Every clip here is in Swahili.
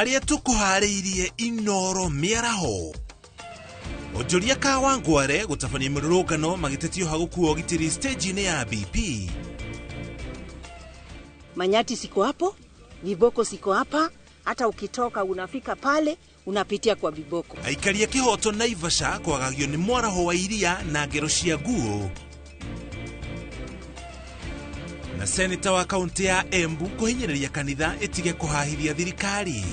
Maria tukuhariirie Inoro miaraho. Ojoria ka Wangware gutafania mirurungano magitetio hagukuo gitiri stage ni ya BP. Manyati siko hapo, viboko siko hapa, hata ukitoka unafika pale unapitia kwa viboko. Aikaria kihoto Naivasha kwagagio ni mwaraho wa iria na ngero cia nguo. Na seneta wa kaunti ya Embu kuhinyiriria kanitha itige kuhahithia thirikari.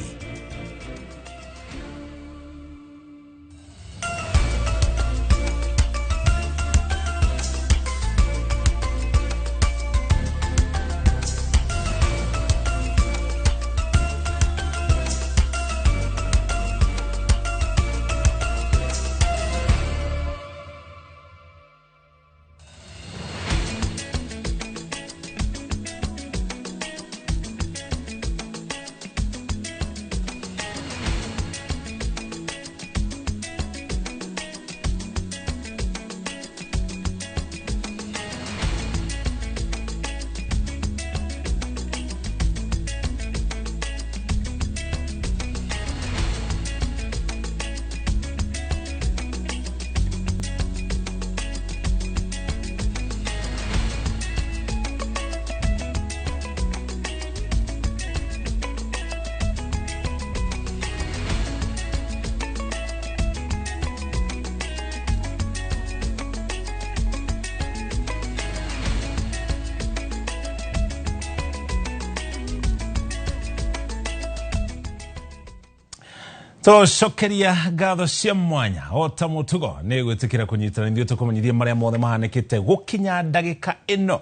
To shokeria gatho cia mwanya ota mutugo ni gwitikira kunyitana ndio tukumenyithia maria mothe mahanekite gukinya ndagika ino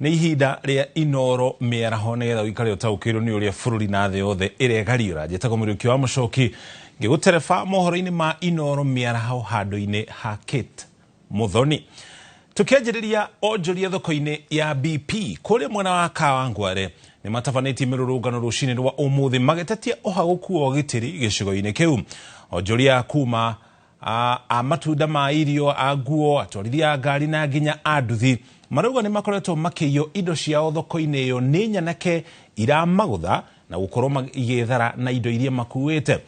ni ihinda ria Inoro miaraho ni getha wikare utaukirwo ni uria bururi na thi yothe iregariura njetago muruki wa mucoki ngigutereba mohoro-ini ma Inoro miaraho handu-ini ha Kate Muthoni. Tukianjiriria onjoria thoko-ini ya BP kuria mwena wa Kawangware ni matafanĩtie mirurungano rucini rwa umuthi magĩtetia ũhagũku wa gitiri gĩcigo-inĩ kĩu. Onjoria kuma a matunda ma irio, a nguo, atwarithia ngari na nginya anduthi marauga ni makoretwo makĩiywo indo ciao thoko-inĩ ĩyo nĩ nyanake iramagũtha na gũkorwo magĩethara na indo iria makuĩte.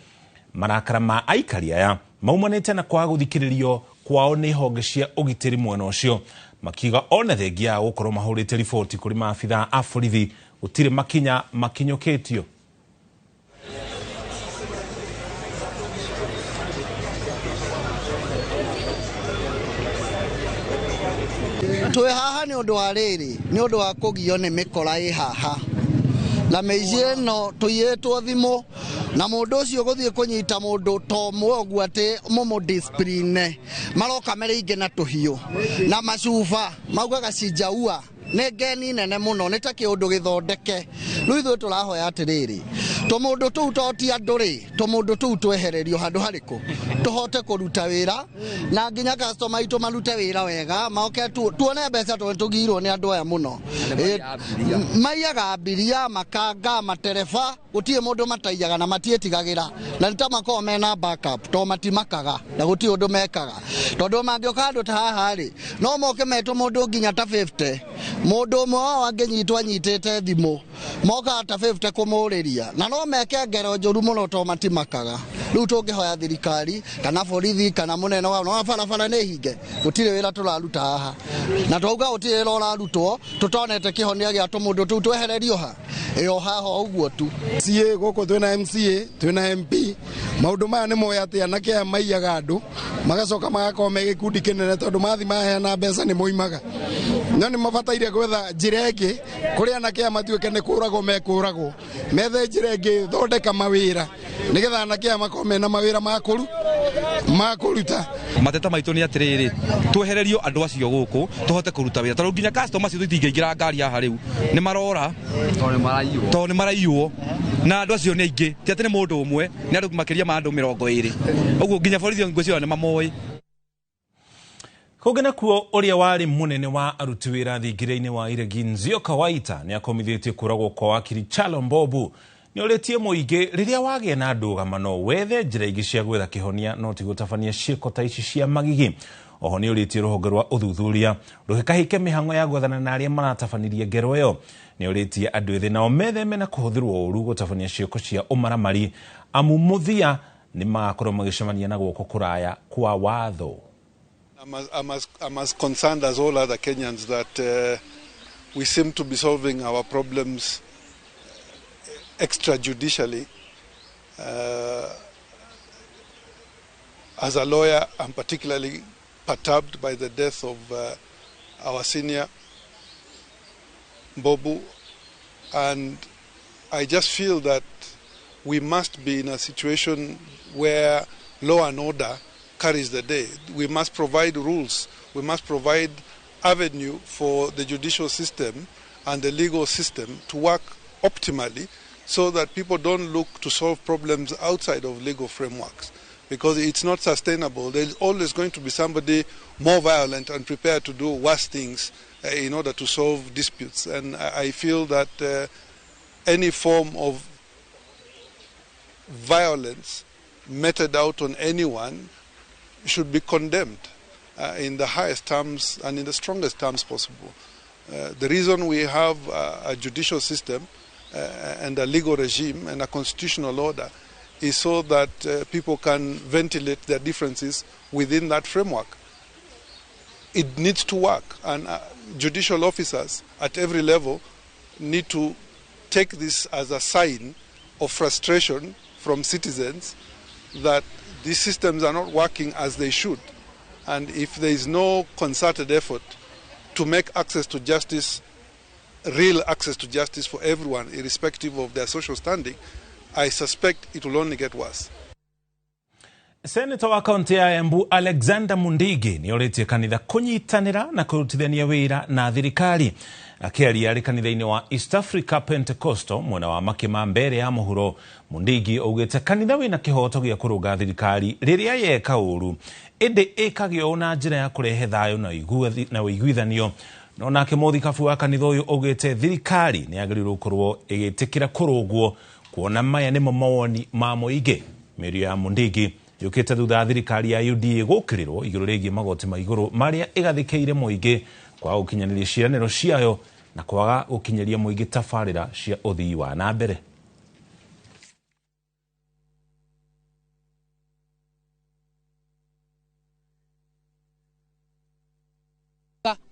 Marakara ma aikari aya maumanĩte na kwaga gũthikĩrĩrio kwao nĩ honge cia ũgitĩri mwena ũcio, makiuga ona thengia ya gũkorwo mahũrĩte riboti kũrĩ maabitha a borithi utire makinya makinyoketio. Twe haha ni undu wa riri, ni undu wa kugio ni mikora i haha na meije no tuyetwo thimu na mundu ucio guthie kunyita mundu to mwogu ati mumu discipline maroka mereinge na tuhiu na macuba maugaga cijaua negeni nene muno nita kiundu githondeke riu ithuĩ tũrahoya atiriri tũmundu tũu toti andũrĩ tũmundu tũu twehererio handũ hariku tũhote kũruta wĩra na nginya customer itu marute wĩra wega maoke tuone mbeca tũgirwo nĩ andũ aya mũno maiyaga mbiria makanga matereba gũtirĩ mũndũ mataiyaga na matiĩtigagĩra na nĩtamakorwo mena backup to matimakaga na gũtirĩ ũndũ mekaga tondũ mangĩoka handũ ta haha rĩ no moke metwo mũndũ nginya ta 50 mundu umwe wao angenyitwo anyitite thimu moka ta 50 kumuriria na no meke ngero njuru muno to matimakaga. Riu tungihoya thirikari kana borithi kana munene wao no barabara ni hinge gutire wira turaruta haha na twauga gutire wira urarutwo tutonete kihonia gia tumundu tu twehererio ha iyo haha uguo tu. CA goko twina MCA twina MP maundu maya ni moya ati anake aya maiyaga andu magacoka magakorwo me gikundi kinene tondu mathi maheana mbeca ni moimaga no ni mabataire gwetha njira ingi kuria anake aya matuike ni kuragwo mekuragwo methe njira ingi thondeka mawira nigetha anake aya makorwo mena mawira makuruta. Mateta maitu ni atiriri twehererio andu acio guku tuhote kuruta wira tondu nginya customer acio tutingeingira ngari haha riu ni marora to ni maraiywo na andu acio ni aingi ti ati ni mundu umwe ni andu makiria ma andu 20 uguo nginya borithi ngwiciria ni mamoi. Kugena kuo uria wari munene wa aruti wira thingire-ini wa Iregi Nzioka Waita ni akomithitie kuragwo kwa wakiri Chalo Mbobu ni uretie muingi riria wagia na ndũgamano wethe njira ingi cia gwetha kihonia no ti gũtabania ciĩko ta ici cia magigi. oho ni uritie ruhonge rwa uthuthuria ruhikahike mihango ya gwathana na aria maratabanirie ngero iyo ni uritie andu ethi nao metheme na kuhuthirwo uru gutabania cioko cia umaramari amu muthia ni magakorwo magicemania na guoko kuraya kwa watho. I'm as concerned as all other Kenyans that we seem to be solving our problems extrajudicially. As a lawyer, I'm particularly perturbed by the death of our senior, Mbobu, and I just feel that we must be in a situation where law and order carries the day. We must provide rules. We must provide avenue for the judicial system and the legal system to work optimally so that people don't look to solve problems outside of legal frameworks, because it's not sustainable. There's always going to be somebody more violent and prepared to do worse things in order to solve disputes. And I feel that any form of violence meted out on anyone should be condemned in the highest terms and in the strongest terms possible. The reason we have a judicial system and a legal regime and a constitutional order is so that people can ventilate their differences within that framework. It needs to work, and judicial officers at every level need to take this as a sign of frustration from citizens that these systems are not working as they should. And if there is no concerted effort to make access to justice, real access to justice for everyone, irrespective of their social standing, I suspect it will only get worse. Senator wa kaunti ya Embu Alexander Mundigi ni oritie kanitha kunyitanira na kurutithania wira na thirikari. Akiaria ari kanitha-ini wa East Africa Pentecostal mwena wa Makima mbere ya muhuro. Mundigi augite kanitha wina kihoto gia kurunga thirikari riria yeka uru indi ikagio na njira ya kurehe thayo na uiguithanio. No nake muthikabu wa kanitha uyu augite thirikari ni agiriirwo gukorwo igitikira kurungwo kuona maya ni mawoni ma muingi. Mirio ya Mundigi yukite thutha thirikari ya UDA gukirirwo iguru rigi magoti ma iguru maria igathikeire muingi kwa ukinyaniria cianiro ciayo na kwaga ukinyeria muingi tafarira cia uthii wa na mbere.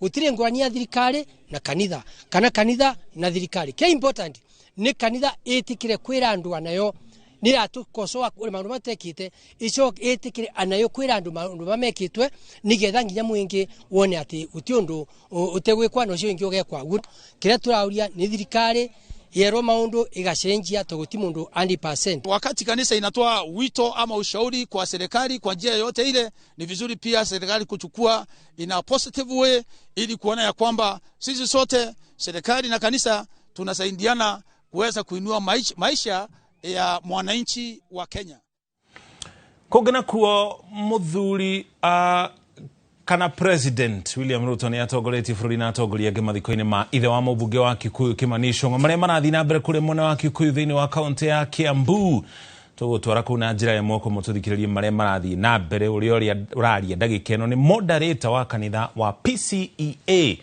Gutire ngorani ya thirikari na kanitha kana kanitha na thirikari. Ke important ni kanitha etikire kwira andu anayo niratukosoa kuri maundu matekite ico etikire anayo kwira andu maundu mamekitwe nigetha nginya mwingi wone ati utiondu utegwikwa no cio ingi ugekwa. Kire turauria ni thirikari yero maundu igacenjia toguti mundu 100%. Wakati kanisa inatoa wito ama ushauri kwa serikali kwa njia yote ile, ni vizuri pia serikali kuchukua ina positive way ili kuona ya kwamba sisi sote serikali na kanisa tunasaidiana kuweza kuinua maisha ya mwananchi wa Kenya. Kogena kuo muthuri kana President William Ruto ni atogoreti bururi na atogoria ngemathiko-ini ma ithe wa mubunge wa Kikuyu Kimani Ichung'wa maria marathi na mbere kuri mwena wa Kikuyu thiini wa kaunti ya Kiambu. Tugutwara kuna njira ya moko mututhikiririe maria marathi na mbere uria uraria ndagika ino ni moderator wa kanitha wa PCEA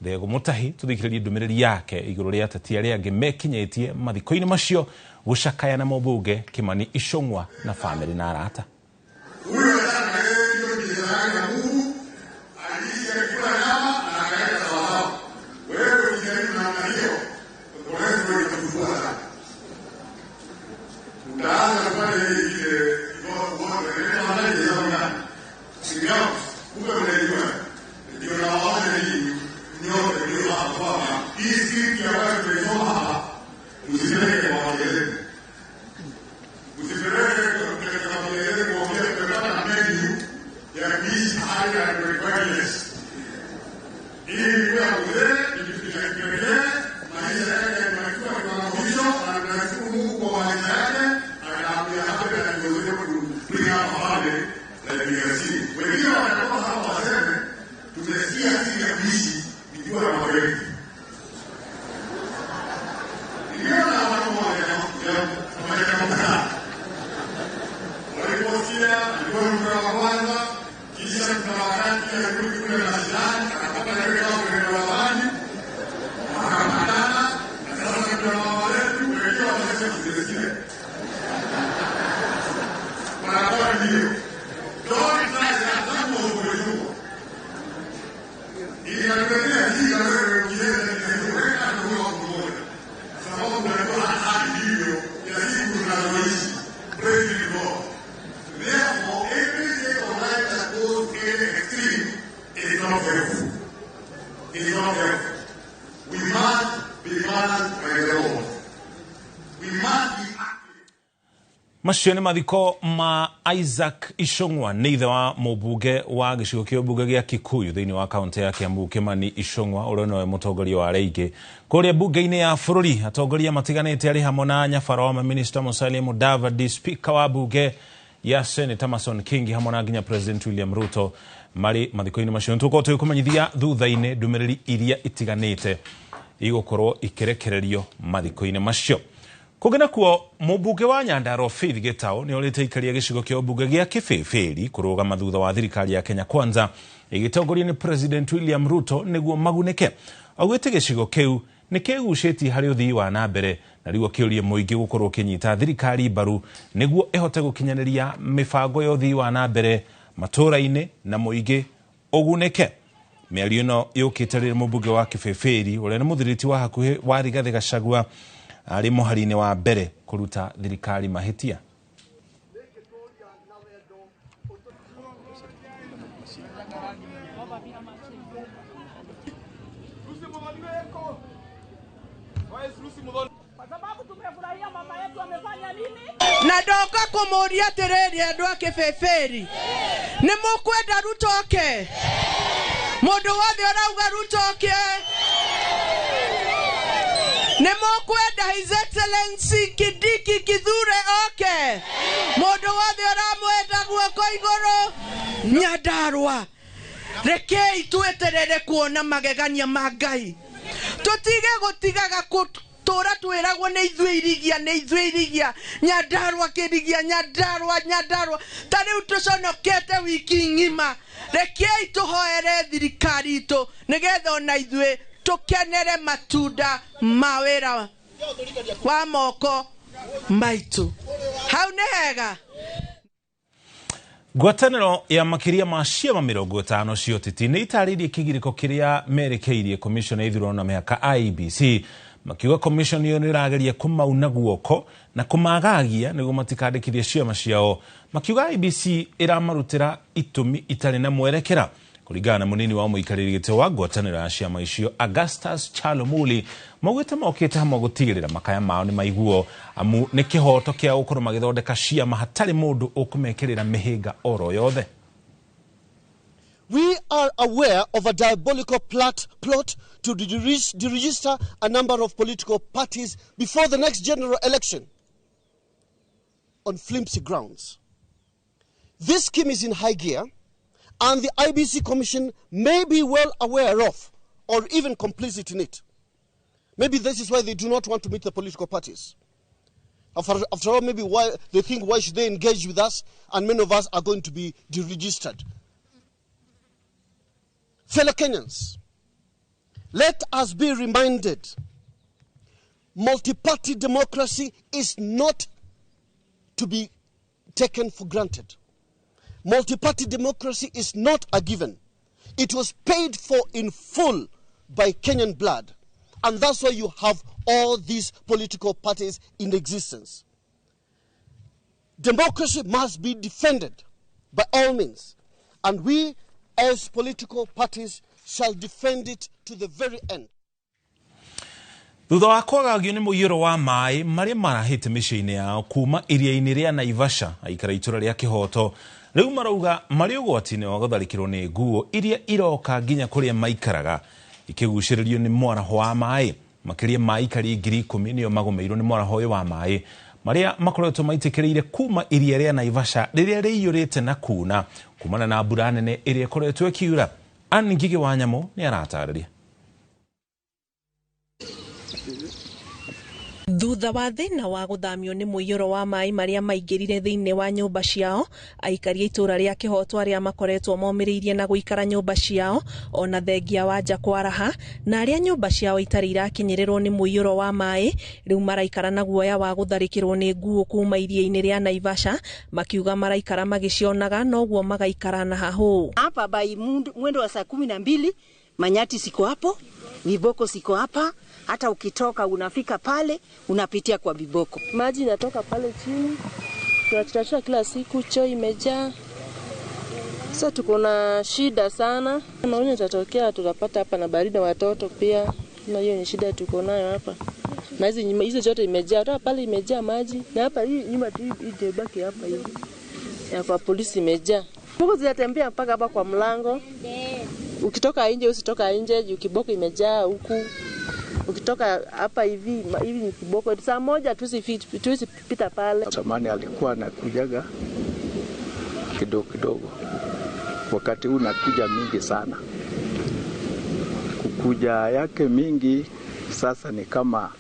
Thego Mutahi. Tuthikiririe ndumiriri yake iguru ria ateti aria angi mekinyitie mathiko-ini macio gucakaya na mubunge Kimani Ichung'wa na family na arata. demands by the law. We must be Macio nĩ mathiko ma Isaac Ishong'wa nĩ ithe wa mũmbunge wa gĩcigo kĩa ũmbunge gĩa Kikuyu thĩinĩ wa kaunti ya Kiambu Kimani Ishong'wa ũrĩa nowe mũtongoria wa arĩa aingĩ kũrĩa mbunge-inĩ ya bũrũri. Atongoria matiganĩte arĩ hamwe na nyabara wa Minister Musalia Mudavadi, Speaker wa bunge ya Senate Amason Kingi hamwe na nginya President William Ruto marĩ mathiko-inĩ macio. Nĩtũkorwo tũgĩkũmenyithia thutha-inĩ ndũmĩrĩri iria itiganĩte igũkorwo ikĩrekererio mathiko-inĩ macio. Kũgena kuo mũmbunge wa Nyandarua Faith Gitau nĩ orĩte ikaria gĩcigo kĩa ũmbunge gĩa Kĩbĩbĩri kũrũgama thutha wa thirikari ya Kenya Kwanza ĩgĩtongorio nĩ President William Ruto nĩguo magunĩke. Augĩte gĩcigo kĩu nĩ kĩgucĩtie harĩ ũthii wa na mbere na rĩu akĩũria mũingĩ gũkorwo kĩnyita thirikari mbaru nĩguo ĩhote gũkinyanĩria mĩbango ya ũthii wa na mbere matũũra-inĩ na mũingĩ ũgunĩke. Mĩario ĩno yũkĩte rĩrĩa mũmbunge wa Kĩbĩbĩri ũrĩa nĩ mũthiriti wa hakuhĩ wa Rigathĩ Gachagua arĩ mũhari-inĩ wa mbere kũruta thirikari mahĩtia. Na ndoka kũmũria atĩrĩrĩ andũ a Kĩbĩbĩri, nĩ mũkwenda Ruto oke? Mũndũ wothe ũrauga Ruto oke? Nĩ mũkwenda His Excellency Kindiki Kithure oke? Mũndũ wothe ũramwenda guoko igũrũ? Nyandarua, rekei tweterere kuona magegania ma Ngai. Tũtige gũtigaga tũra twĩragwo nĩ ithuĩ irigia Nyandarua kĩrigia Nyandarua ta rĩu tũconokete wiki ng'ima. Rekei tũhoere thirikari itũ nĩgetha ona ithuĩ tũkenere matunda ma wĩra wa moko maitũ. Hau nĩ hega. Ngwatanĩro ya makĩria ma ciama 50 cia ũteti nĩ itarĩirie kĩgirĩko kĩrĩa merekeirie komishoni ya ithurano na mĩhaka IEBC, makiuga komishoni ĩyo nĩ ĩrageria kũmauna guoko na kũmagagia nĩguo matikandĩkithie ciama ciao. Makiuga IEBC ĩramarutĩra itũmi itarĩ na mwerekera. Kũringana na mũnini wa mũikarĩri gĩtĩ wa ngwatanĩro ya ciama icio Augustus Chalomuli, maugĩte mokĩte hamwe gũtigĩrĩra makaya mao nĩ maiguo amu nĩ kĩhoto kĩa gũkorwo magĩthondeka ciama hatarĩ mũndũ ũkũmekĩrĩra mĩhĩnga oro yothe. We are aware of a diabolical plot to deregister a number of political parties before the next general election on flimsy grounds. This scheme is in high gear, and the IEBC Commission may be well aware of or even complicit in it. Maybe this is why they do not want to meet the political parties. After all, maybe why they think why should they engage with us, and many of us are going to be deregistered. Fellow Kenyans, let us be reminded, multi-party democracy is not to be taken for granted. Multi-party democracy is not a given. It was paid for in full by Kenyan blood. And that's why you have all these political parties in existence. Democracy must be defended by all means. And we, as political parties, shall defend it to the very end. Thutha wa kwagagio nĩ mũiyũro wa maĩ marĩa marahĩte mĩciĩ-inĩ yao kuma iria-inĩ rĩa Naivasha, aikara itũra rĩa Kĩhoto rĩu marauga marĩ ũgwati-inĩ wa gũtharĩkĩrwo nĩ nguo iria iroka nginya kũrĩa maikaraga ikĩgucĩrĩrio nĩ mwaraho wa maĩ. Makĩria maikari 10,000 nĩo magũmĩirwo nĩ mwaraho ũyũ wa maĩ marĩa makoretwo maitĩkĩrĩire kuma iria rĩa Naivasha rĩrĩa rĩiyũrĩte na kuna kumana na mbura nene ĩrĩa ĩkoretwo ĩkiura. Anne Ngigi wa Nyamũ nĩ aratarĩria. Thutha wa thĩna wa gũthamio nĩ mũiyũro wa maĩ marĩa maingĩrire thĩinĩ wa nyũmba ciao, aikari itũra rĩa Kĩhoto arĩa makoretwo momĩrĩirie na gũikara nyũmba ciao ona thengia wa nja kwaraha na arĩa nyũmba ciao itarĩ irakinyĩrĩrwo nĩ mũiyũro wa maĩ rĩu maraikara na guoya wa gũtharĩkĩrwo nĩ nguo kuma iria-inĩ rĩa Naivasha, makiuga maraikara magĩcionaga noguo magaikara na hahũ. Hapa by mwendo wa saa 12 manyati siko hapo, viboko siko hapa. Hata ukitoka unafika pale unapitia kwa viboko. Maji inatoka pale chini. Tunachota kila siku, choo imejaa. Sasa tuko na shida sana. Naona itatokea tutapata hapa na baridi watoto pia. Na hiyo ni shida tuko nayo hapa. na hizo zote imejaa, hata pale imejaa maji, na hapa hii nyuma tu itebaki hapa hivi ya kwa polisi imejaa. Mboko zinatembea mpaka hapa kwa mlango. Ukitoka nje usitoka nje, ukiboko imejaa huku. Ukitoka hapa hivi ni kiboko. Saa moja tusipita pale. Zamani alikuwa anakujaga kidogo. Wakati huu nakuja mingi sana. Kukuja yake mingi sasa ni kama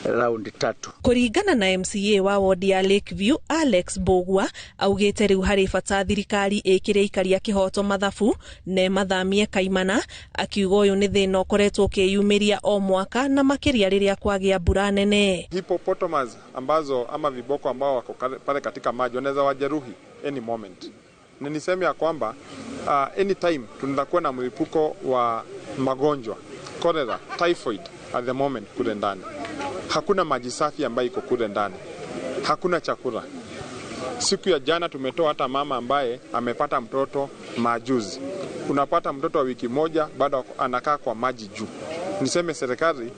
raundi 3. Kuringana na MCA wa wodi ya Lakeview Alex Bogwa augite riu hari bata thirikari ikire ikaria kihoto mathabu ne mathamie kaimana, akiuga uyu ni thina ukoretwo ukiyumiria o mwaka na makiria riria kwagia mbura nene. Hippopotamus ambazo ama viboko ambao wako pale katika maji wanaweza wajeruhi any moment. Na niseme ya kwamba anytime tunakuwa na mlipuko wa magonjwa cholera, typhoid at the moment kule ndani. Hakuna maji safi ambayo iko kule ndani. Hakuna chakula. Siku ya jana tumetoa hata mama ambaye amepata mtoto majuzi. Unapata mtoto wa wiki moja bado anakaa kwa maji juu. Niseme serikali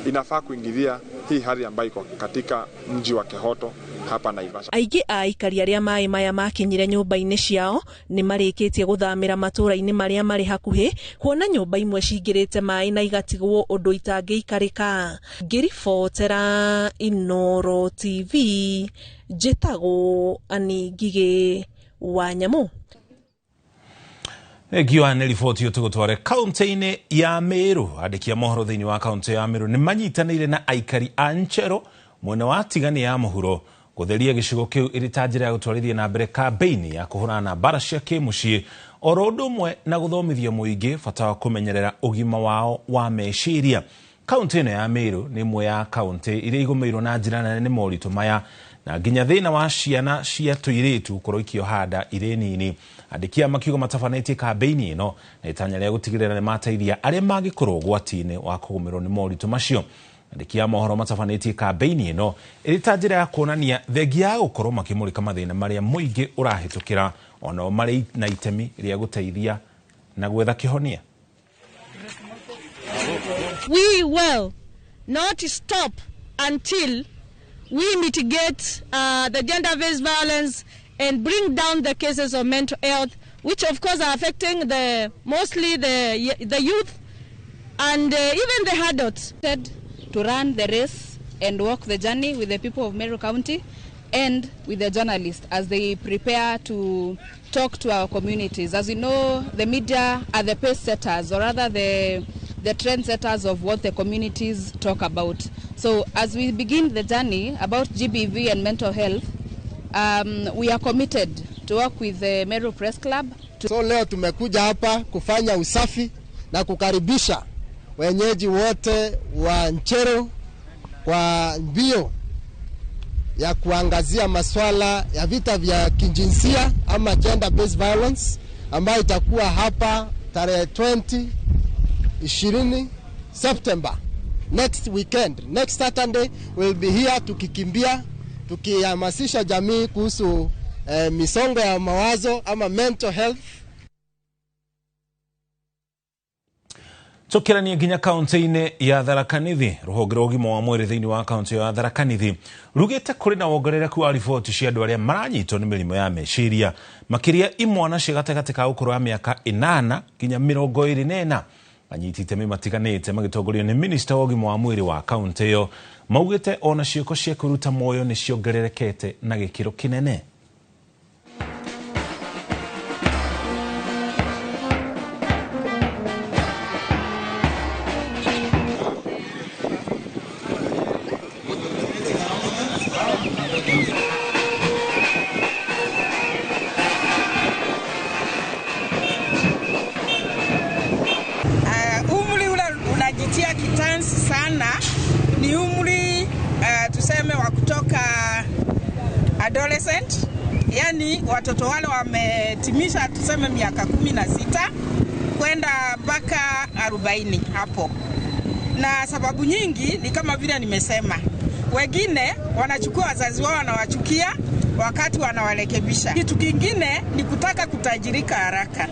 inafaa kuingilia hii hali ambayo iko katika mji wa Kehoto hapa Naivasha. Aingĩ a aikari arĩa maĩ maya makinyire nyũmba-inĩ ciao nĩ marĩkĩtie gũthamĩra matũũra-inĩ marĩa marĩ hakuhĩ, kuona nyũmba imwe cingĩrĩte maĩ na igatigwo ũndũ itangĩikarĩka. Ngĩribotera Inooro TV, njĩtagwo Annie Ngigĩ wa Nyamũ. Giwa nĩ riboti tũgũtware kaunti-inĩ ya Meru. Andĩki a mohoro thĩinĩ wa kaunti ya Meru nĩ manyitanĩire na aikari a Nchero mwena wa tigani ya mũhuro gũtheria gĩcigo kĩu ĩrĩ ta njĩra ya gũtwarithia na mbere kambeini ya kũhũrana na mbara cia kĩmũciĩ, oro ũndũ ũmwe na gũthomithia mũingĩ bata wa kũmenyerera ũgima wao wa meciria. Kaunti ĩno ya Meru nĩ ĩmwe ya kaunti iria igũmĩirwo na njĩra nene nĩ moritũ maya, na nginya thĩna wa ciana cia tũirĩtu gũkorwo ikĩohanda irĩ nini. Andĩki a makiuga matabanĩtie kambeini ĩno na itanya rĩa gũtigĩrĩra nĩ mateithia arĩa mangĩkorwo ũgwati-inĩ wa kũgũmĩrwo nĩ moritũ macio. Andĩki a mohoro matabanĩtie kambeini ĩno ĩrĩ ta njĩra ya kuonania thengia ya gũkorwo makĩmũrĩka mathĩna marĩa mũingĩ ũrahĩtũkĩra, onao marĩ na itemi rĩa gũteithia na gwetha kĩhonia. We will not stop until we mitigate the gender-based violence and bring down the cases of mental health, which of course are affecting mostly the youth and even the adults. To run the race and walk the journey with the people of Meru County and with the journalists as they prepare to talk to our communities. As you know, the media are the pace setters, or rather the trend setters of what the communities talk about. So as we begin the journey about GBV and mental health, we are committed to work with the Meru Press Club. So leo tumekuja hapa kufanya usafi na kukaribisha wenyeji wote wa Nchero kwa mbio ya kuangazia masuala ya vita vya kijinsia ama gender based violence, ambayo itakuwa hapa tarehe 20 September next weekend. Next Saturday we'll be here tukikimbia tukihamasisha jamii kuhusu misongo ya mawazo ama mental health. Tukirania nginya kaunti-inĩ ya Tharaka Nithi, rũhonge rwa ũgima wa mwĩrĩ thĩinĩ wa kaunti ya Tharaka Nithi rugĩte kũrĩ na wongerereku wa riboti cia andũ arĩa maranyitwo nĩ mĩrimũ ya meciria, makĩria imwana cia gatagatĩ ka ũkũrũ wa mĩaka 8 nginya 24. Anyiti itemi matiganĩte magĩtongorio nĩ minista wa ũgima wa mwĩrĩ wa kaunti ĩyo maugĩte ona ciĩko cia kwĩruta muoyo nĩ ciongererekete na gĩkĩro kĩnene. Ni umri tuseme wa kutoka adolescent, yani watoto wale wametimisha tuseme miaka 16 kwenda mpaka 40 hapo. Na sababu nyingi ni kama vile nimesema, wengine wanachukua wazazi wao wanawachukia wakati wanawarekebisha. Kitu kingine ni kutaka kutajirika haraka.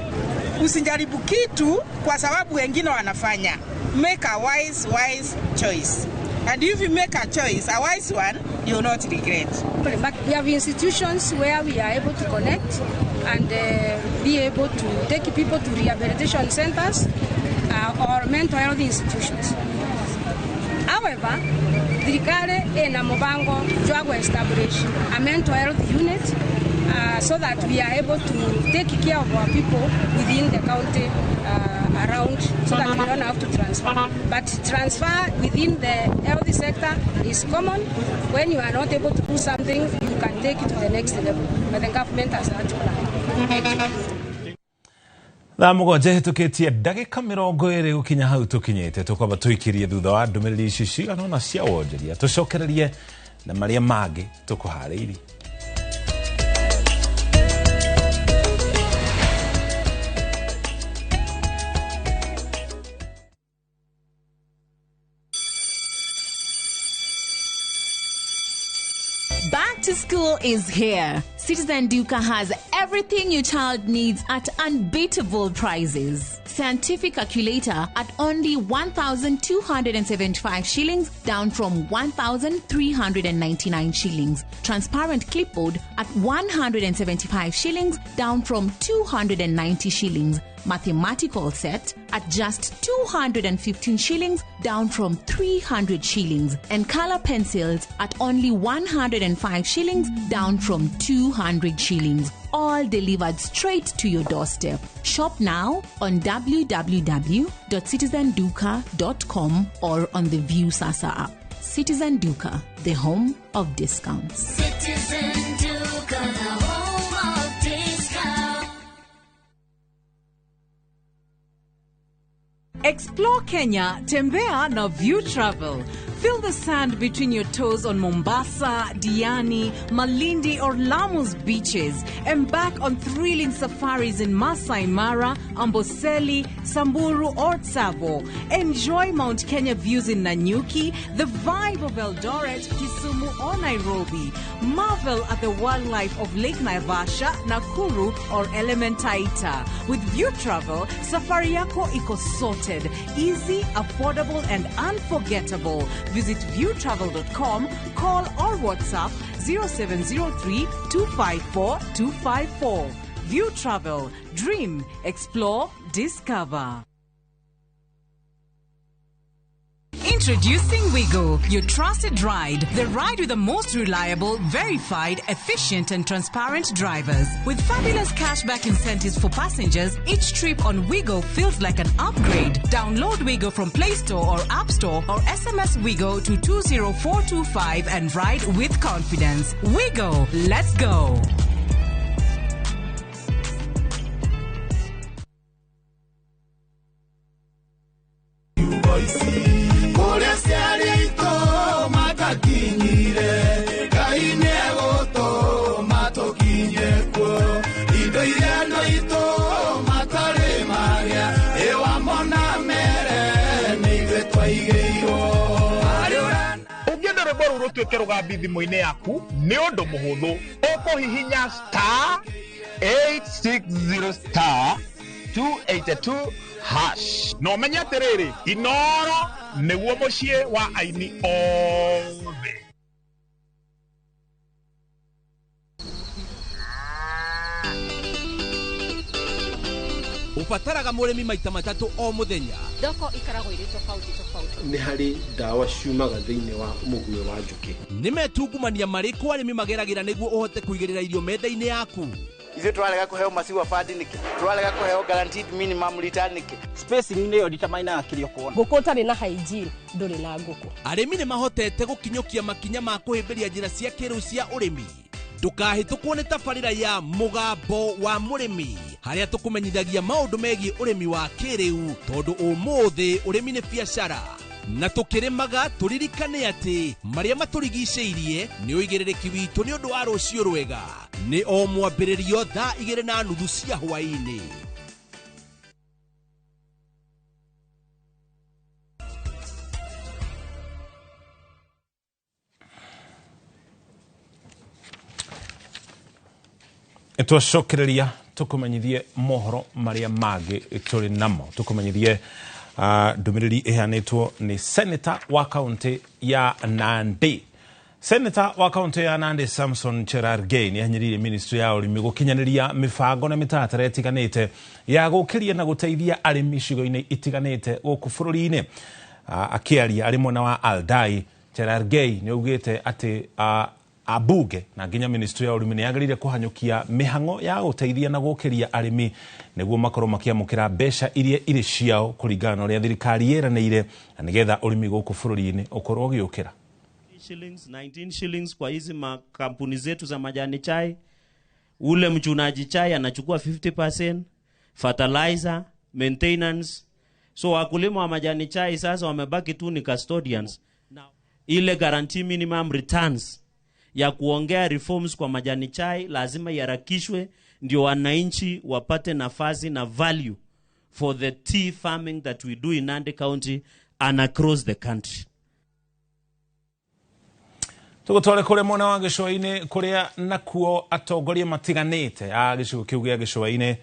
Usijaribu kitu kwa sababu wengine wanafanya. Make a wise choice. And if you make a choice, a wise one, you will not regret. But we have institutions where we are able to connect and be able to take people to rehabilitation centers or mental health institutions. However, Dirikare ina mubango jwa establish a mental health unit so that we are able to take care of our people within the county around, so that we don't have to transfer. But transfer within the health sector is common. When you are not able to do something, you can take it to the next level. But the government has that plan. Na mugonje hitukitie ndagika 20 gukinya hau tukinyite tukwamba tuikirie thutha wa ndumiriri ici cigana na cia wonjeria tucokererie na maria mangi tukuhariirie. Back to school is here. Citizen Duka has everything your child needs at unbeatable prices. Scientific calculator at only 1,275 shillings, down from 1,399 shillings. Transparent clipboard at 175 shillings, down from 290 shillings. Mathematical set at just 215 shillings, down from 300 shillings. And color pencils at only 105 shillings, down from 200 shillings. All delivered straight to your doorstep. Shop now on www.citizenduka.com or on the View Sasa app. Citizen Duka, the home of discounts. Citizen Duka, the home of discounts. Explore Kenya, tembea na View Travel. Feel the sand between your toes on Mombasa, Diani, Malindi or Lamu's beaches. Embark on thrilling safaris in Masai Mara, Amboseli, Samburu or Tsavo. Enjoy Mount Kenya views in Nanyuki, the vibe of Eldoret, Kisumu or Nairobi. Marvel at the wildlife of Lake Naivasha, Nakuru or Elementaita. With View Travel, safari yako iko sorted, easy, affordable and unforgettable. Visit viewtravel.com, call or WhatsApp 0703 254 254. View Travel. Dream, explore, discover. Introducing Wigo, your trusted ride. The ride with the most reliable, verified, efficient and transparent drivers. With fabulous cashback incentives for passengers, each trip on Wigo feels like an upgrade. Download Wigo from Play Store or App Store or SMS Wigo to 20425 and ride with confidence. Wigo, let's go. Twekero gabithi moine yaku ni undu muhuthu ukuhihinya star 860 star 282 hash no menya terere inoro niguo mucie wa aini othe. Ubataraga murimi maita matatu o muthenya. Thoko ikarago iri tofauti. Ni hari dawa ciumaga thiini wa muguyo wa njuki. Nimetungumania mariku arimi mageragira niguo uhote kuigirira irio menda-ini yaku. Ithuĩ tũralega kũheo maciwa fadi nĩkĩ, tũralega kũheo guaranteed minimum return nĩkĩ. Spacing nĩyo determine kĩrĩa ũkuona. Ngũkũ ũtarĩ na hygiene ndũrĩ na ngũkũ. Arĩmi nĩ mahotete gũkinyũkia makinya ma kũhĩmbĩria njĩra cia kĩrĩu cia ũrĩmi. Ndũkahĩtũkwo nĩ tabarĩra ya mũgambo wa mũrĩmi, harĩa tũkũmenyithagia maũndũ megiĩ ũrĩmi wa kĩrĩu, tondũ ũmũthĩ ũrĩmi nĩ biacara. Na tukirimaga turirikane ati maria maturigicĩirie ni uigĩrĩrĩki witũ ni ũndũ wa rũciũ rwega. Ni o mwambĩrĩrio thaa 2:30 cia hwaĩ-inĩ. Twacokereria tukumenyithie mohoro maria mangĩ turi namo, tukumenyithie ndumiriri ihanitwo ni senator wa kaunti ya Nandi. Senator wa kaunti ya Nandi Samson Cherargei ni anyirire ministry ya urimi gukinyaniria mifango na mitatara itiganite ya gukiria na guteithia arimi cigo-ini itiganite guku bururi-ini. Akiaria ari mwena wa Aldai, Cherargei ni ugite ati abunge na nginya ministry ya urimi ni yagirire kuhanyukia mihango ya guteithia na gukiria arimi niguo makorwo makiamukira mbeca iria iri ciao kuringana na uria thirikari yeranĩire na nigetha urimi guku bururi-ini ukorwo giukira. Shillings, 19 shillings kwa hizi makampuni zetu za majani chai. Ule mchunaji chai anachukua 50%, fertilizer, maintenance. So wakulima wa majani chai sasa wamebaki tu ni custodians. Ile guarantee minimum returns ya kuongea reforms kwa majani chai lazima yarakishwe ndio wananchi wapate nafasi na value for the tea farming that we do in Nandi County and across the country. Tugutware kure mwena wa gicua-ini kuria nakuo atongoria matiganite a gicigo kiu gia gicua-ini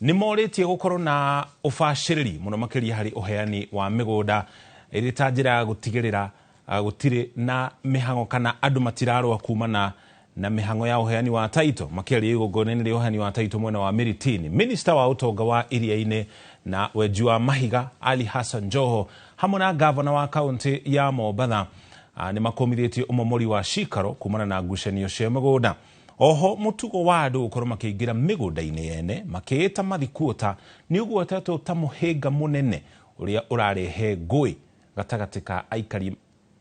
ni moritie gukorwo na ubaciriri muno makiria hari uheani wa migunda iri ta njira ya gutigirira gutiri na mihango kana andu matirarwa kumana na mihango ya uheani wa taito. Makiria igongona-ini ria uheani wa taito mwena wa Miritini, minister wa utonga wa iria-ini na wenji wa mahiga Ali Hassan Joho hamwe na gavana wa kaunti ya Mombatha ni makomithitie umomori wa Shikaro kumana na ngucanio cia migunda. Oho mutugo wa andu ukorwo makiingira migunda-ini yene makiita mathikuota ni ugwetetwo ta muhinga munene uria urarehe ngui gatagati ka aikari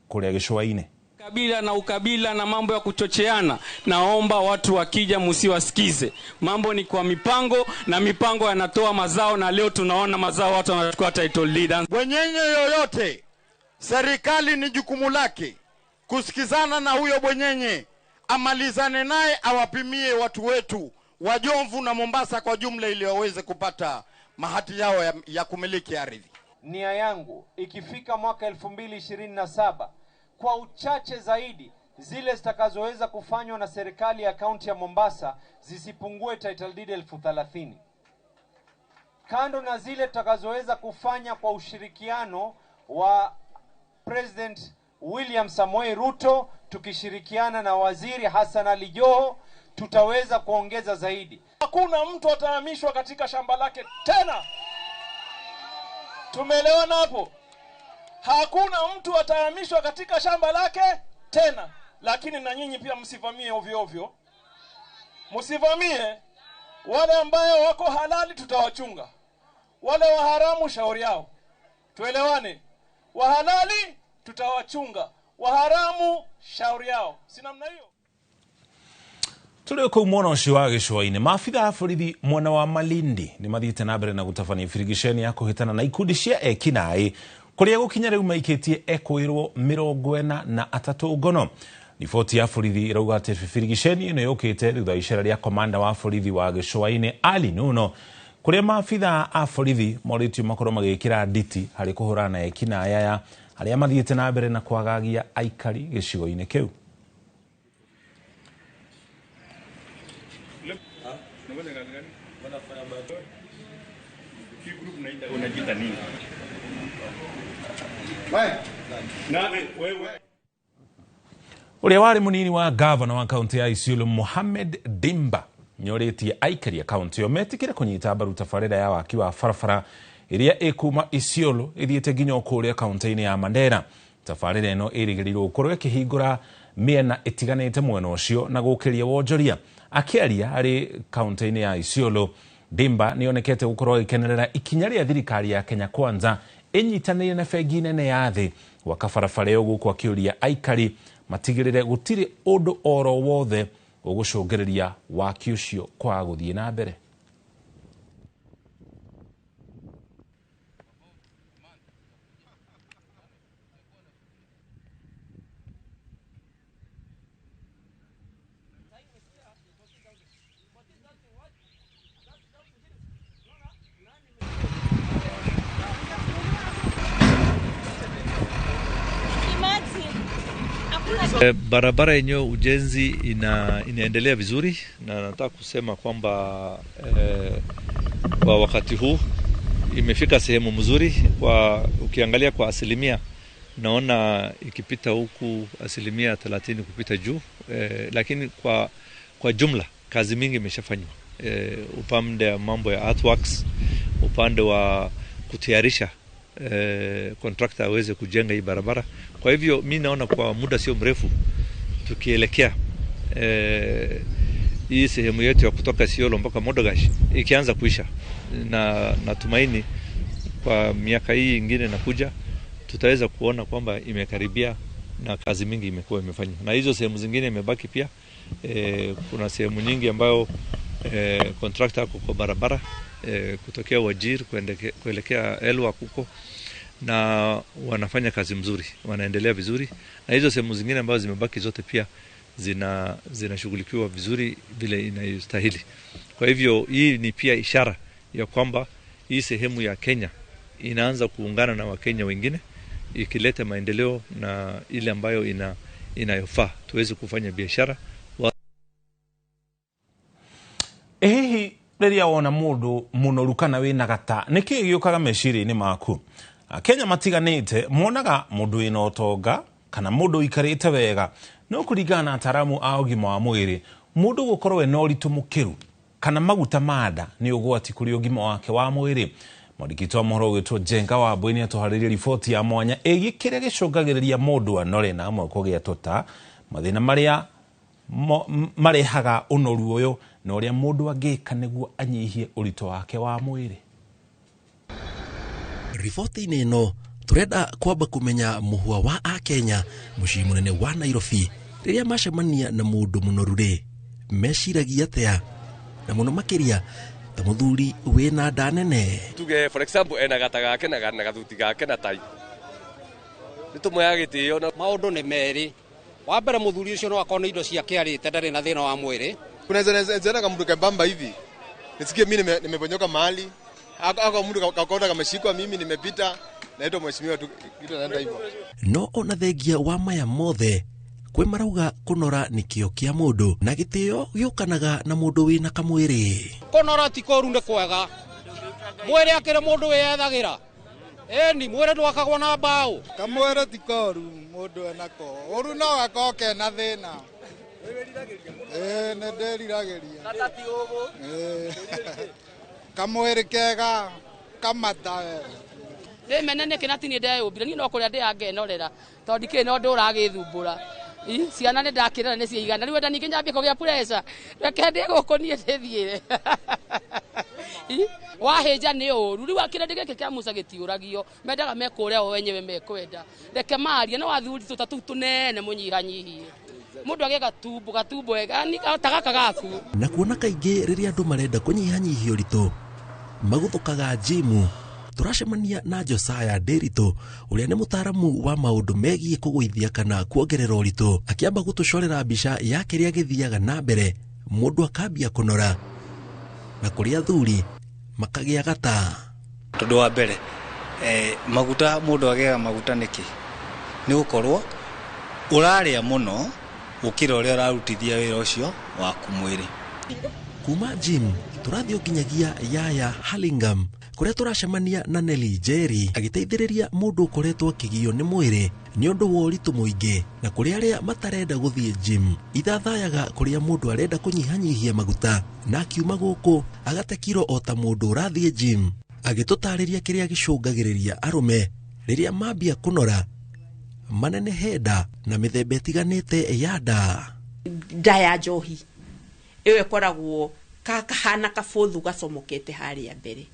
kuria gicua-ini. Kabila na ukabila na mambo ya kuchocheana, naomba watu wakija msiwasikize. Mambo ni kwa mipango na mipango yanatoa mazao, na leo tunaona mazao, watu wanachukua title deed. Bwenyenye yoyote, serikali ni jukumu lake kusikizana na huyo bwenyenye, amalizane naye, awapimie watu wetu wa Jomvu na Mombasa kwa jumla ili waweze kupata mahati yao ya kumiliki ardhi. Nia yangu ikifika mwaka 2027 kwa uchache zaidi zile zitakazoweza kufanywa na serikali ya kaunti ya Mombasa zisipungue title deed 30,000. Kando na zile tutakazoweza kufanya kwa ushirikiano wa President William Samoei Ruto tukishirikiana na Waziri Hassan Ali Joho, tutaweza kuongeza zaidi. Hakuna mtu atahamishwa katika shamba lake tena. Tumeelewana hapo? Hakuna mtu atahamishwa katika shamba lake tena. Lakini na nyinyi pia msivamie ovyo ovyo. Msivamie. Wale ambao wako halali tutawachunga. Wale wa haramu shauri yao. Tuelewane. Wa halali tutawachunga, wa haramu shauri yao. Si namna hiyo? Tuli ku mwona ucio wa gicua-ini maabitha a borithi mwena wa Malindi ni mathiite na mbere na gutabania birigiceni ya kuhitana na ikundi cia ekinai kuria gukinya riu maikitie ekwirwo 43 ngono. Riboti ya borithi irauga ati birigiceni ino yukite thutha icera ria komanda wa borithi wa gicua-ini Ali Nuno kuria maabitha a borithi moritio makorwo magikira nditi hari kuhurana na ekinai aya aria mathiite na mbere na kwagagia aikari gicigo-ini kiu. Uria wari munini wa gavana wa kaunti ya Isiolo Mohamed Dimba nyoritie aikari ya kaunti yo metikire kunyita mbaru tabarĩra ya waki wa barabara iria ikuma Isiolo ithiite nginya okuria kaunti-ini ya Mandera. Tabarĩra ino irigirirwo gukorwo ikihingura miena itiganite mwena ucio na gukiria wonjoria. Akiaria ari kaunti-ini ya Isiolo, Dimba nionekete gukorwo ikenerera ikinya ria thirikari ya Kenya Kwanza inyitanire na bengi nene ya thi gwaka barabara yo guku, akiuria aikari matigirire gutiri undu oro wothe ugucungiriria waki ucio kwa guthie na mbere. Barabara yenyewe ujenzi inaendelea vizuri, na nataka kusema kwamba kwa wakati huu imefika sehemu mzuri. Ukiangalia kwa asilimia naona ikipita huku asilimia 30 kupita juu, lakini kwa jumla kazi mingi imeshafanywa, upande wa mambo ya earthworks, upande wa kutayarisha contractor aweze kujenga hii barabara. Kwa hivyo mimi naona kwa muda sio mrefu tukielekea hii sehemu yetu ya kutoka Isiolo mpaka Modogash ikianza kuisha, na natumaini kwa miaka hii ingine nakuja tutaweza kuona kwamba imekaribia na kazi mingi imekuwa imefanywa, na hizo sehemu zingine imebaki pia. Kuna sehemu nyingi ambayo contractor kwa barabara kutokea Wajir kuelekea Elwa huko, na wanafanya kazi mzuri, wanaendelea vizuri, na hizo sehemu zingine ambazo zimebaki zote pia zinashughulikiwa vizuri vile inayostahili. Kwa hivyo hii ni pia ishara ya kwamba hii sehemu ya Kenya inaanza kuungana na Wakenya wengine, ikileta maendeleo na ile ambayo inayofaa tuweze kufanya biashara. Hihi riria wona mundu munoru kana wina gata niki giukaga meciri-ini maku? Kenya matiganite monaga mundu wina utonga kana mundu ikarite wega, no kuringana na ataramu a ugima wa mwiri mundu gukorwo na uritu mukiru kana maguta mada ni ugwati kuri ugima wake wa mwiri. Mwandiki wa mohoro witwo Jenga wa Bweni atuhariria riboti ya mwanya igikire gicungagiriria mundu anore na amwe kugia tota mathina maria marehaga unoru uyu na uria mundu angika niguo anyihie urito wake wa mwiri. Riboti-ini ino turenda kwamba kumenya muhua wa Akenya mucii munene wa Nairobi riria macemania na mundu munoru ri meciragia atia, na muno makiria ta muthuri wina nda nene. Tuge for example ena gata gake na gathuti gake na tai nitumwe agitio na maundu ni meri. Wa mbere muthuri ucio no akona indo ciake arite ndari na thina wa mwiri. Kunaweza kama mtu kembamba hivi nisikie mimi nimebonyoka mahali aka mtu kakonda kameshikwa, mimi nimepita naitwa mheshimiwa tu, kitu naenda hivyo. No ona thengia wa maya mothe kwe marauga kunora nikio kia mundu na gitio giukanaga na mundu wina kamwiri. Kunora ti koru ni kwega, mwiri akire mundu wiyethagira ni mwiri ndwakagwo na mbao. Kamwiri ti koru mundu enako oru no akoke na thina ne nderiragiria katati ugu kamwiri kega kamata menene kinati ni ndeyumbire ni no kuria ndiangenorera tondi kino nduragithumbura ciana ni ndakirana ni ciigana riu enda ningi nyambie kugia pressure reke ndi gukonie thithiire wahinja ni uru riu akire ndigeke kia Musa gitiuragio mendaga mekuria o wenyewe mekwenda reke maria no wathuri tutatu tunene munyihanyihie mundu ageka gatumbo ega ni tagaka gaku. Na kuona kaingi riria andu marenda kunyihanyihia uritu maguthukaga jimu, turacemania na Josiah Nderitu uria ni mutaramu wa maundu megie kugwithia kana kuongerera uritu, akiamba gutucorera mbica ya kiria githiaga na mbere mundu akambia kunora na kuria athuri makagia gata. Tondu wa mbere maguta mundu agega maguta niki ni gukorwo uraria muno ukira uria urarutithia wira ucio waku mwiri. Kuma gym turathio nginyagia Yaya Hurlingham kuria turacemania na Nelly Jerry agiteithiriria mundu ukoretwo akigio ni mwiri ni undu wa uritu muingi, na kuria aria matarenda guthie gym ithathayaga kuria mundu arenda kunyihanyihia maguta na akiuma guku agate kiro o ta mundu urathie gym, agitutariria kiria gicungagiriria arume riria mambia kunora manene heda na mithemba itiganite ya nda. Nda ya njohi iwe koragwo kahana kabuthu gacomokete haria mbere,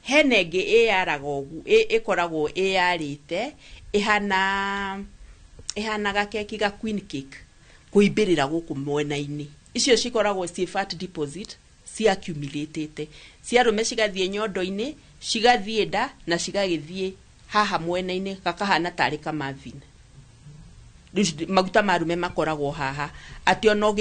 hena ingi iyaraga ugu ikoragwo iyarite ihana gakeki ga queen cake kuimbirira guku mwena-ini. Icio cikoragwo ci fat deposit ci accumulated, ciarume cigathie nyondo-ini cigathie nda na cigagithie haha mwena-ini gakahana tari kamavina. Maguta marume makoragwo haha ati ono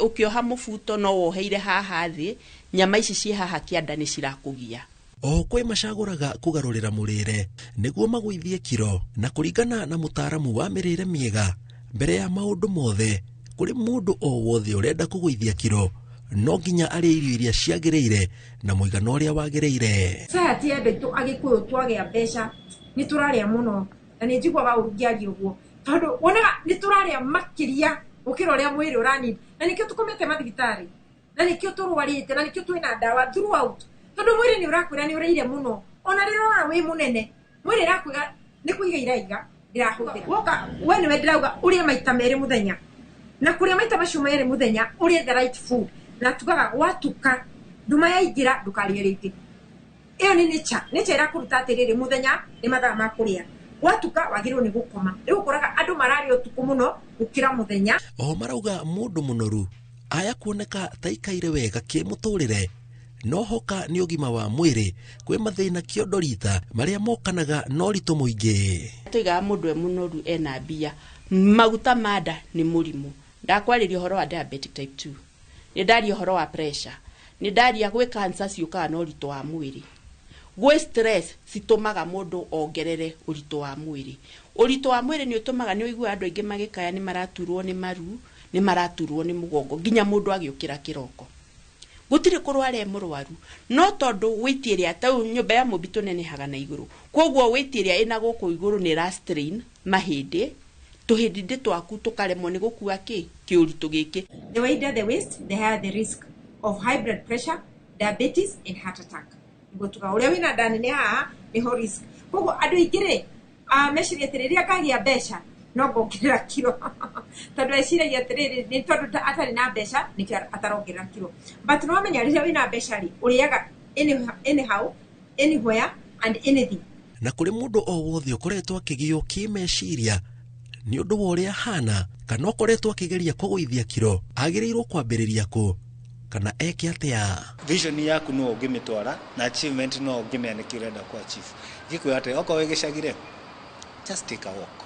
ukioha mubuto no woheire haha thi nyama ici ci haha kianda ni cirakugia. O kwe macaguraga kugarurira murire niguo magwithie kiro na kuringana na mutaramu wa mirire miega mbere ya maundu mothe kuri mundu o wothe urenda kugwithia kiro no nginya arĩ irio iria ciagĩrĩire na mũigana ũrĩa wagĩrĩire. Society ya andũ agĩkũyũ twagĩa mbeca nĩ tũrarĩa mũno na nĩ njiguaga ũngiaria ũguo tondũ wonaga nĩ tũrarĩa makĩria gũkĩra ũrĩa mwĩrĩ ũranini na nĩkĩo tũkomete mathibitarĩ na nĩkĩo tũrwarĩte na nĩkĩo twĩna ndawa throughout tondũ mwĩrĩ nĩ ũrakwĩra nĩ ũrĩire mũno ona rĩrĩa ũrona wĩ mũnene mwĩrĩ ũrakwĩra nĩ kũiga iraiga ndĩrahũthĩra woka we nĩwe ndĩrauga ũrĩa maita merĩ mũthenya na kũrĩa maita macio merĩ mũthenya ũrĩa the right food na tugaga watuka nduma yaingĩra ndũkarĩe rĩngĩ ĩyo nĩ nature ĩrakũruta atĩrĩrĩ mũthenya nĩ mathaa ma kũrĩa watuka wagĩrĩirwo nĩ gũkoma rĩu ũkoraga andũ mararĩa ũtukũ mũno gũkĩra mũthenya. Oho marauga mũndũ mũnoru aya kuoneka taikaire wega kĩmũtũrĩre no hoka nĩ ũgima wa mwĩrĩ kwĩ mathĩna kĩondo rita marĩa mokanaga na ũritũ mũingĩ. Tuigaga mũndũ mũnoru ena mbia maguta manda nĩ mũrimũ ndakwarĩria ũhoro wa diabetic type 2 nĩ ndaria ũhoro wa pressure nĩ ndaria gwĩ cancer ciũkaga na ũritũ wa mwĩrĩ gwĩ stress citũmaga mũndũ ongerere ũritũ wa mwĩrĩ. Ũritũ wa mwĩrĩ nĩ ũtũmaga nĩ ũigua andũ aingĩ magĩkaya nĩ maraturwo nĩ maru nĩ maraturwo nĩ mũgongo nginya mũndũ agĩũkĩra kĩroko gũtirĩ kũrwara mũrwaru no tondũ wĩiti ĩrĩa tau nyũmba ya mũmbi tũnenehaga na igũrũ kwoguo wĩiti ĩrĩa ĩna gũkũ igũrũ nĩ ra strain mahĩndĩ tũhĩndĩ twaku tũkaremwo nĩ gũkua kĩũritũ gĩkĩ. The wider the waist the higher the risk of high blood pressure, diabetes and heart attack. Ngotuga ũrĩa wĩna nda nene haha nĩho risk. Kwoguo andũ aingĩ meciria atĩrĩrĩ akagĩa mbeca no ngongerera kilo tondũ eciragia atĩrĩrĩ nĩ tondũ atarĩ na mbeca nĩkĩo atarongerera kilo but no menya rĩrĩa wĩna mbeca rĩ ũrĩaga anyhow anywhere and anything. Na kũrĩ mũndũ o wothe ũkoretwo akĩgio kĩmeciria nĩ ũndũ wa ũrĩa hana kana ũkoretwo akĩgeria kũgũithia kilo agĩrĩirwo kwambĩrĩria kũ kana eke atĩa. Vision yaku no ũngĩmĩtwara na achievement no ũngĩmenya nĩkĩ ũrenda ku achieve. Gĩkwĩra atĩ okorwo gĩcagire just take a walk.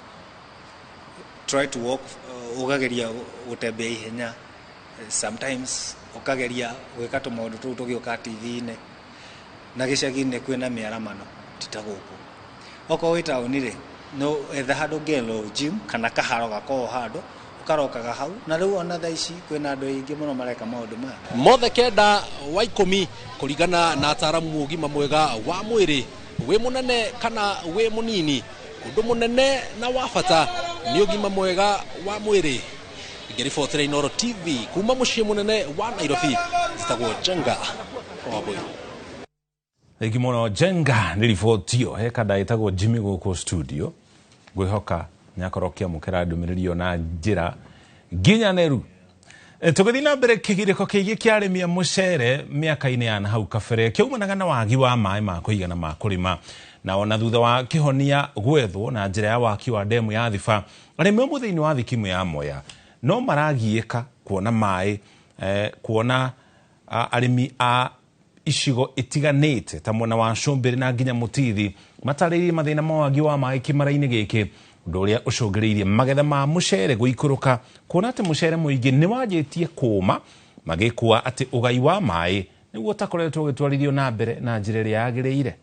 Try to walk ugageria gutembea ihenya sometimes ukageria gwika tũmaũndũ tũu tũgĩũka TV-inĩ na gĩcagi-inĩ kwĩna mĩaramano titaguku okorwo wĩ taũni-rĩ no etha handũ ngelo gym kana kaharo gakorwo handũ ukarokaga hau na rĩu ona thaa ici kwĩna andũ aingĩ mũno mareka maũndũ maya mothe kenda wa 10 kũringana na ataaramu ũgima mwega wa mwĩrĩ wĩ mũnene kana wĩ mũnini ũndũ mũnene na wa bata nĩ ũgima mwega wa mwĩrĩ. Ngĩribotera Inooro TV kuma mũciĩ mũnene wa Nairobi zitagwo Jenga Wabũi. Ikimono Jenga nĩ ribotio he kada itagwo Jimmy gũkũ studio ngwĩhoka nyakorokia mũkera ndũmĩrĩri na njĩra nginyanĩru. Tũgĩthiĩ na mbere kĩgirĩko kĩingĩ kĩa arĩmi a mũcere mĩaka-inĩ ya nahau kabere kĩaumanaga na wagi wa maĩ ma kũigana ma kũrĩma na ona thutha wa kĩhonia gwethwo na njĩra ya waki wa ndemu ya Thiba arĩmi amwe thĩinĩ wa thikimu ya Mwea no maragiĩka kuona maĩ kuona arĩmi a icigo itiganĩte ta mwena wa Combĩrĩ na nginya Mũtithi matarĩirie mathĩna ma wagi wa maĩ kĩmera-inĩ gĩkĩ ũndũ ũrĩa ũcũngĩrĩirie magetha ma mũcere gũikũrũka kuona atĩ mũcere mũingĩ nĩ wanjĩtie kũũma magĩkua atĩ ũgai wa maĩ nĩguo ũtakoretwo ũgĩtwarithio na mbere na njĩra ĩrĩa yagĩrĩire.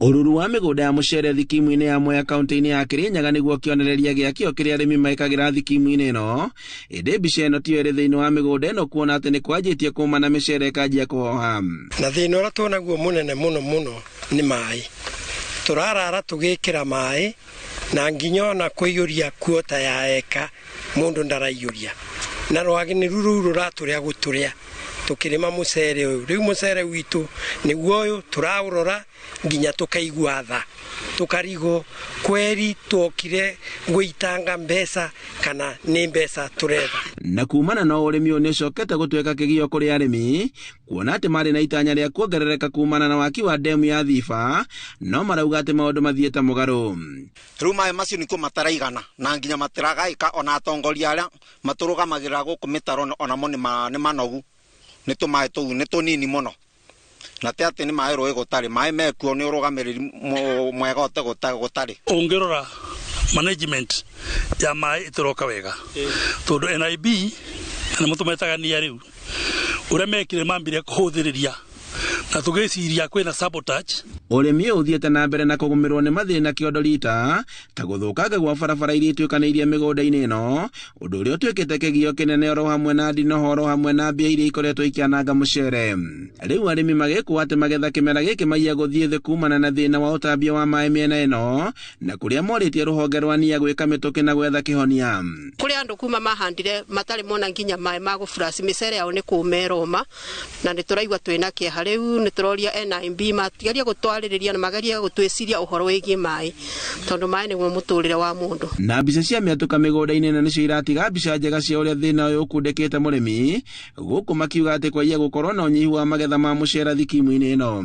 Ũruru wa mĩgũnda ya mũcere thikimu-inĩ ya Mwea kaunti-inĩ ya Kirinyaga nĩguo kĩonereria gĩa kĩo kĩrĩa arĩmi maikagĩra thikimu-inĩ ĩno. Ĩndĩ mbica ĩno tiyo ĩrĩ thĩinĩ wa mĩgũnda ĩno kuona atĩ nĩ kwanjĩtie kũũma na mĩcere ĩkanjia kũhoha. Na thĩna ũrĩa tuonaguo mũnene mũno nĩ maĩ. Tũrarara tũgĩkĩra maĩ na nginya ona kũiyũria kuota ya eka mũndũ ndaraiyũria. Na rwagĩnĩru rũu rũratũrĩa gũtũrĩa tukirima mũcere ũyũ rĩu mũcere witũ nĩguo ũyũ tũraũrora nginya tukaigua tha tukarigo kweri twokire gwĩtanga mbeca kana nĩ mbeca turetha. Na kumana na ũrĩmi ũyũ nĩũcokete gũtuĩka kĩgio kũrĩ arĩmi kuona atĩ marĩ na itanya rĩa kuongerereka kumana na waki wa ndemu ya Thiba no marauga atĩ maũndũ mathiĩte mũgarũ. Rĩu maĩ macio nĩkuo mataraigana na nginya matiragaĩka ona atongoria arĩa matũrũgamagĩrĩra gũkũ mĩtaro onamo nĩ manogu nĩ tũmaĩ tũu nĩ tũnini mũno na te atĩ nĩ maĩ rũĩ gũtarĩ maĩ mekuo nĩ ũrũgamĩrĩri mwega ũte gũtarĩ. Ũngĩrora management ya maĩ ĩtĩroka wega tondũ NIB nĩ mũtũmetaga nia rĩu ũrĩa mekire mambire kũhũthĩrĩria na tugiciria kwina sabotage. Urimi uthiete na mbere na kugumirwo ni mathina kiondorita ta guthukanga gwa barabara iria ituikaniirie migunda-ini ino, undu uria utuikite kigio kinene oro hamwe na ndinoho oro hamwe na mbia iria ikoretwo ikiananga mucere. Riu arimi magikwo ati magetha kimera giki maiya guthie thi kumana na thina wa utambia wa mai miena ino, na kuria moritie ruhonge rwa nia gwika mituki na gwetha kihonia. Kuria andu kuma mahandire matari mona nginya mai ma gufuraci micere yao ni kumeroma, na nituraigwa twina kieha. Riu nituroria NIB matigaria gutwaririria na magaria gutwiciria uhoro wigie mai, tondu mai niguo muturire wa mundu. Na mbica cia miatuka migunda-ini ino nicio iratiga mbica njega cia uria thina uyu ukundikite murimi, guku makiuga ati kwaiya gukorwo na unyihu wa magetha ma mucera thikimu-ini ino.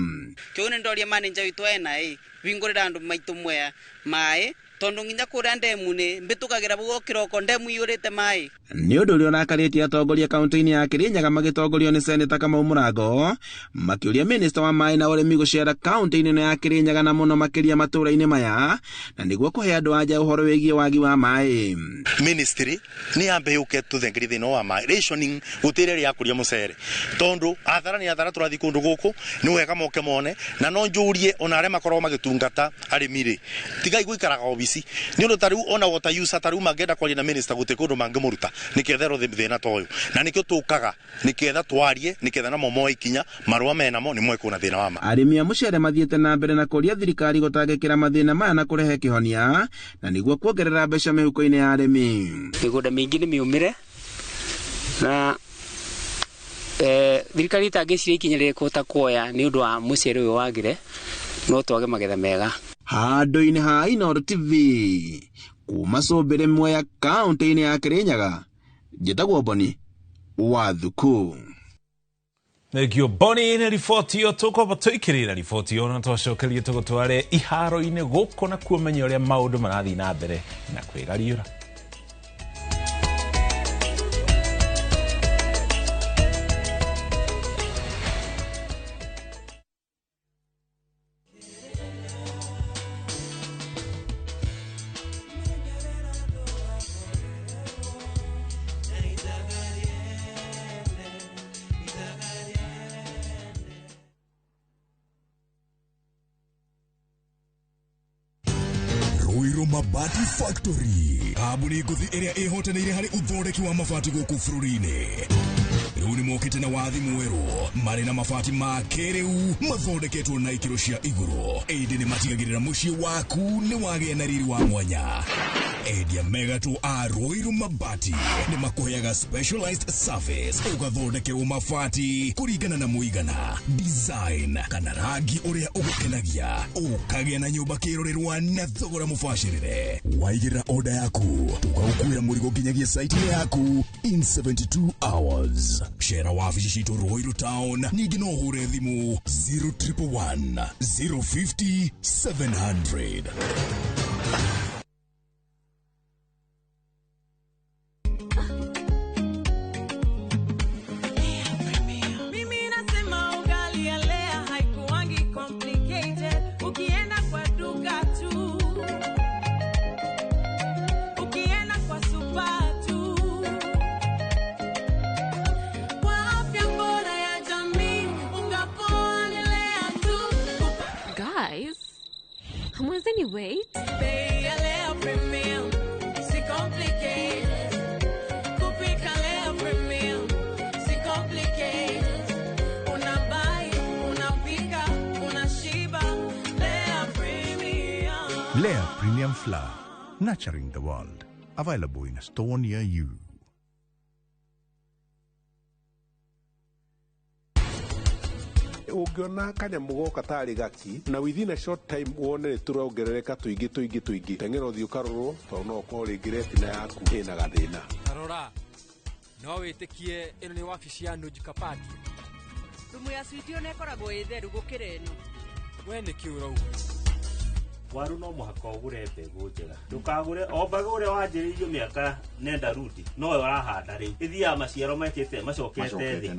Kiu ni ndoria manager witu NIB wingurira andu maitu mwe mai tondu nginya kuria ndemu-ini mbitukagira bugo kiroko ndemu iyurite mai. Ni undu uria urakaritie atongoria kaunti-ini ya Kirinyaga magitongorio ni Seneta Kamau Murango, makiuria minista wa mai na urimi gucera kaunti-ini ino ya Kirinyaga na muno makiria matura-ini maya, na niguo kuhe andu anja uhoro wigie wagi wa mai. Ministry ni ambe yuke tuthengeri thino wa mai rationing gutire ria kuria mucere, tondu athara ni athara turathi kundu guku ni wega moke mone na no njurie ona aria makorwo magitungata arimi ri tigai guikaraga obisi ni undu tariu ona water user tariu mangenda kwaria na minister gutikundu mangimuruta nikethero thina toyo na nikio tukaga niketha twarie niketha na momo ikinya marua menamo ni mwekuna thina wa ma. Arimi a mucere mathiete na mbere na kuria thirikari gutangikira mathina maya na kurehe kihonia, na niguo kuongerera mbeca mihuko-ini ya arimi. Migunda mingi ni miumire na thirikari itangiciria ikinyirire kuhota kuoya ni undu wa mucere uyu wagire no twage magetha mega. Handu-ini ha Inooro TV kuma Sumbire Mwea kaunti-ini ya Kirinyaga, njitagwo Boni Wathuku. Negio Boni ni riboti iyo tukoba tuikirira riboti iyo na twacokerie tugutware iharo-ini guku na kuomenya uria maundu marathi na mbere na kwigariura. Mabati Factory, kabuni nguthi iria ihotanire hari uthondeki wa mabati guku bururi-ini. Riu ni mokite na wathi mweru mari na mabati ma kiriu mathondeketwo na ikiro cia iguru. Indi ni matigagirira mucii waku ni wagia na riri wa mwanya. Endia megatu a Ruiru Mabati ni makuheaga specialized service ugathondekerwo mabati kuringana na muigana, design kana rangi uria ugukenagia, ukagia na nyumba kirorerwa na thogora mubashirire. Waigirira order yaku ugagukuira murigo nginyagia site yaku in 72 hours. Shera wabici citu Ruiru Town, ningi no hure thimu 0111 050 700. Wait. Lea Premium Flour, nurturing the world. Available in a store near you. Ungiona kanyamu goka tari gaki na within a short time wone turongerereka tuingi tengera uthio karoro to no ko ringireti na yaku ina gathina arora no witikie ino ni wabici ya Nuji Kapati rumu ya studio ne koragwo itheru gukira ino we ni kiuro waru no muhaka ugure mbegu njega ndukagure o mbegu uria wanjiriirio miaka nenda rudi no we warahanda ri ithia maciaro mekite macokete thi.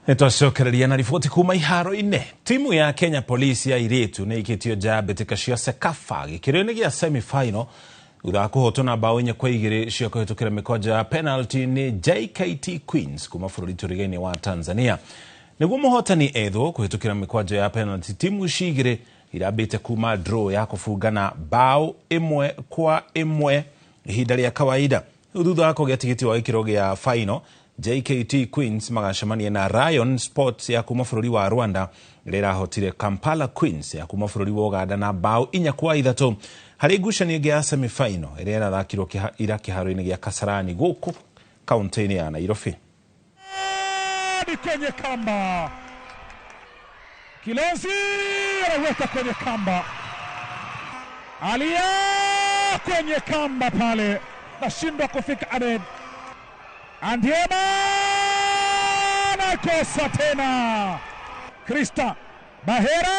Nitwacokereria na riboti kuma iharo-inĩ. Timu ya Kenya Police ya airĩtu nĩ ikĩtio nja mbĩtĩka cia Sekafa gĩkĩro-inĩ gĩa semi-final thutha wa kũhotwo na bao 4-2 cia kũhĩtũkĩra mĩkwanja ya penalty nĩ JKT Queens kuma bũrũri tũrigainie wa Tanzania. Nĩguo mũhotani ethwo kũhĩtũkĩra mĩkwanja ya penalty, timu ici igĩrĩ irambĩte kuma draw ya kũbungana bao 1-1 ihinda rĩa kawaida. Thutha wa kũgĩa tigiti wa gĩkĩro gĩa final, JKT Queens magacemania na Rayon Sports ya kuma bũrũri wa Rwanda ĩrĩa ĩrahotire Kampala Queens ya kuma bũrũri wa Uganda na bao 4-3 harĩ ngucanio ĩngĩ ya semi-final ĩrĩa ĩrathakirwo ira kĩharo-inĩ gĩa Kasarani gũkũ kaunti-inĩ ya Nairobi. Ni kwenye kamba, Kilonzi anaweka kwenye kamba, Alia kwenye kamba pale, nashindwa kufika Ahmed. Andiema nakosa tena, Krista Bahera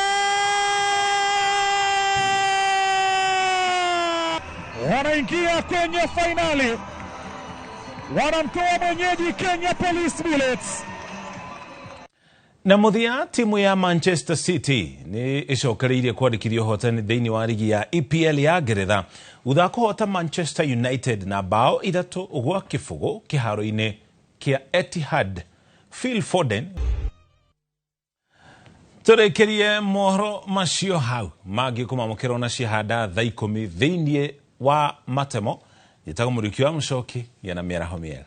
wanaingia kwenye fainali, wanamtoa mwenyeji Kenya Police Bullets. Na muthia timu ya Manchester City ni icokereirie kwandĩkithio hotani thĩinĩ wa ligi ya EPL ya Ngeretha thutha wa kũhota Manchester United na bao 3-0 kĩharo-inĩ kĩa Etihad. Phil Foden tũrĩkĩrie mohoro macio hau mangĩ kũmamũkĩrwo na ciahanda thaa 10 thĩinĩ wa Matemo. Njĩtagwo Mũriũki wa Mũchoki, gĩa na mĩaraho mĩega.